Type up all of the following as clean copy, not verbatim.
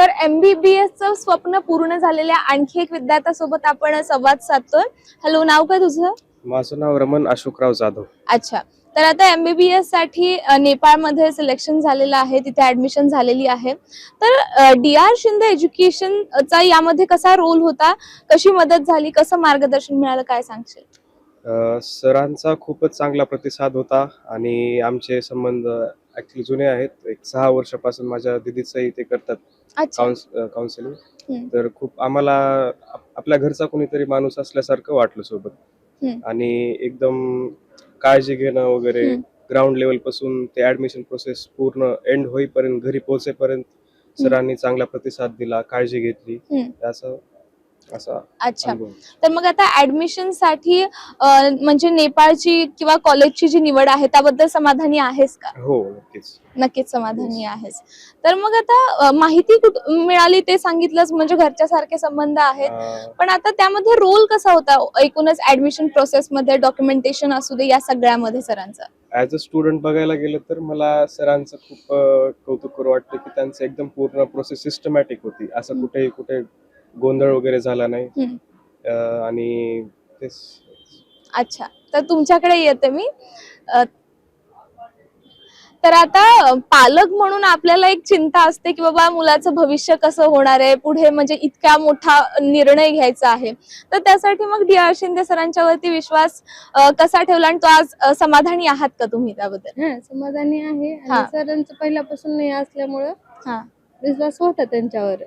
तर MBBS स्वप्न पूर्ण झालेल्या आणखी एक विद्यार्थ्यासोबत आपण संवाद साधतोय. हॅलो, नाव काय तुझं? माझं नाव रमण अशोकराव जाधव. अच्छा, तर आता MBBS साठी नेपाळमध्ये सिलेक्शन झालेलं आहे, तिथे ऍडमिशन झालेली आहे. तर DR शिंदे एज्युकेशनचा यामध्ये कसा रोल होता, कशी मदत झाली, कसं मार्गदर्शन मिळालं, काय सांगशील? सरांचा खूपच चांगला प्रतिसाद होता आणि आमचे संबंध ऍक्च्युली जुने आहेत. एक 6 वर्षापासून माझ्या दिदीचंही ते करतात अच्छा. काउन्सिलिंग. तर खूप आम्हाला आपल्या घरचा कोणीतरी माणूस असल्यासारखं वाटलं सोबत आणि एकदम काळजी घेणं वगैरे ग्राउंड लेवल पासून ते ऍडमिशन प्रोसेस पूर्ण एंड होईपर्यंत घरी पोहोचेपर्यंत सरांनी चांगला प्रतिसाद दिला, काळजी घेतली. असं अच्छा, अनुभव. तर मग आता ऍडमिशन साठी म्हणजे नेपाळची किंवा कॉलेजची जी निवड आहे त्याबद्दल समाधानी आहेस का? हो, नक्कीच. नक्कीच समाधानी आहेस. तर मग आता माहिती मिळाली ते सांगितलंच, म्हणजे घरच्या सारखे संबंध आहेत. पण आता त्यामध्ये रोल कसा होता एकूणच ऍडमिशन प्रोसेस मध्ये, डॉक्युमेंटेशन असू दे, या सगळ्यामध्ये सरांचा? ॲज अ स्टुडंट बघायला गेलं तर मला सरांचं खूप कौतुक करू वाटतं की त्यांचं एकदम पूर्ण प्रोसेस सिस्टमॅटिक होती. असं कुठे गोंधळ वगैरे झाला नाही. आणि तेच. अच्छा, तर तुमच्याकडे येते मी. तर आता पालक म्हणून आपल्याला एक चिंता असते की बाबा मुलाचं भविष्य कसं होणार आहे पुढे, म्हणजे इतका मोठा निर्णय घ्यायचा आहे. तर त्यासाठी मग DR शिंदे सरांच्यावरती विश्वास कसा ठेवला आणि तो आज समाधानी आहात का तुम्ही त्याबद्दल? समाधानी आहे आणि सरांचं पहिल्यापासून नाही असल्यामुळं विश्वास होता त्यांच्यावर.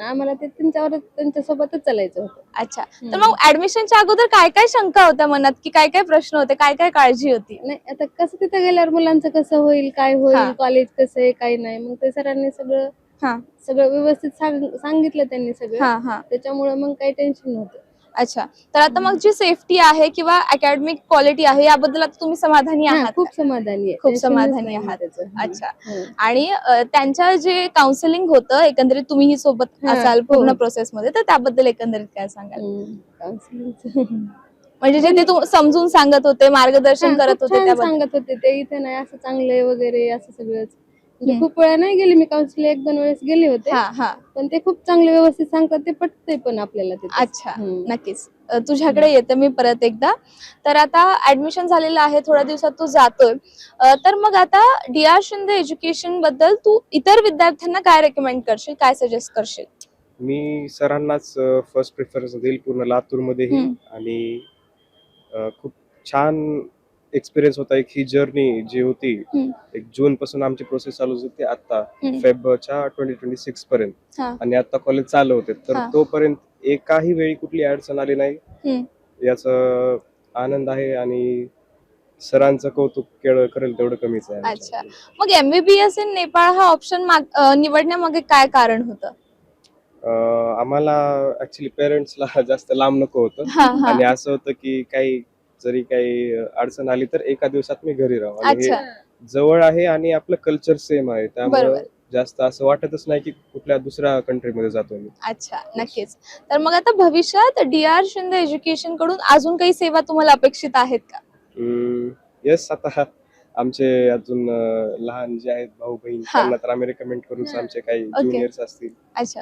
आम्हाला ते त्यांच्यासोबतच चालायचं होतं. अच्छा, तर मग ऍडमिशनच्या अगोदर काय काय शंका होत्या मनात, की काय काय प्रश्न होते, काय काय काळजी होती? नाही, आता कसं तिथे गेल्यावर मुलांचं कसं होईल, काय होईल, कॉलेज कसं आहे, काय नाही, मग ते सरांनी सगळं व्यवस्थित सांगितलं त्यांनी सगळं. त्याच्यामुळे मग काही टेन्शन नव्हतं. अच्छा, तर आता मग जी सेफ्टी आहे किंवा अकॅडमिक क्वालिटी आहे याबद्दल आता तुम्ही समाधानी आहात? खूप समाधानी आहे, खूप समाधानी आहात. अच्छा, आणि त्यांच्या जे काउन्सिलिंग होतं एकंदरीत तुम्ही सोबत असाल पूर्ण प्रोसेस मध्ये, तर त्याबद्दल एकंदरीत काय सांगाल? म्हणजे जे ते समजून सांगत होते, मार्गदर्शन करत होते, त्याबद्दल सांगत होते ते. इथे नाही असं चांगलंय वगैरे असं सगळंच. म्हणजे खूप वेळा नाही गेले मी काउन्सिलिंग, 1-2 वेळेस गेले होते. पण ते खूप चांगले व्यवस्थित सांगतात, ते पटतंय पण आपल्याला ते. अच्छा, नक्कीच. तुझ्याकडे येते मी परत एकदा. तर आता ऍडमिशन झालेलं आहे, थोड्या दिवसात तू जातोय, तर मग आता DR शिंदे एज्युकेशन बद्दल तू इतर विद्यार्थ्यांना काय रेकमेंड करशील, काय सजेस्ट करशील? मी सरांनाच फर्स्ट प्रेफरन्स देईल पूर्ण लातूरमध्येही. आणि खूप छान एक्सपिरियन्स होता. एक ही जर्नी जी होती, एक जून पासून आमची प्रोसेस चालू होती आता फेब्रुवारीच्या 2026 पर्यंत, आणि आता कॉलेज चालू होते, तर तोपर्यंत एकाही वेळी कुठली अडचण आली नाही. याचा आनंद आहे आणि सरांचं कौतुक करेल तेवढं कमीच आहे. अच्छा, मग MBBS इन नेपाळ हा ऑप्शन निवडण्यामागे काय कारण होतं? आम्हाला ऍक्च्युली पेरेंट्सला जास्त लांब नको होतं, आणि असं होतं की जरी काही अडचण आली तर एका दिवसात मी घरी राहू, आणि हे जवळ आहे आणि आपलं कल्चर सेम आहे, त्यामुळे जास्त असं वाटतच नाही की कुठल्या दुसऱ्या कंट्रीमध्ये जातो मी. अच्छा, नक्कीच. तर मग आता भविष्यात DR शिंदे एज्युकेशन कडून अजून काही सेवा तुम्हाला अपेक्षित आहेत का? येस, आता आमचे अजून लहान जे आहेत भाऊ बहीण, त्यांना तर आम्ही रेकमेंड करू. आमचे काही ज्युनियर्स असतील,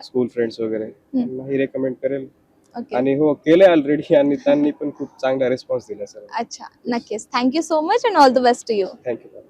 स्कूल फ्रेंड्स वगैरे, त्यांनाही रेकमेंड करेल. आणि हो, केलंय ऑलरेडी, आणि त्यांनी पण खूप चांगला रिस्पॉन्स दिला सर. अच्छा, नक्कीच. Thank you so much and all the best to you. Thank you.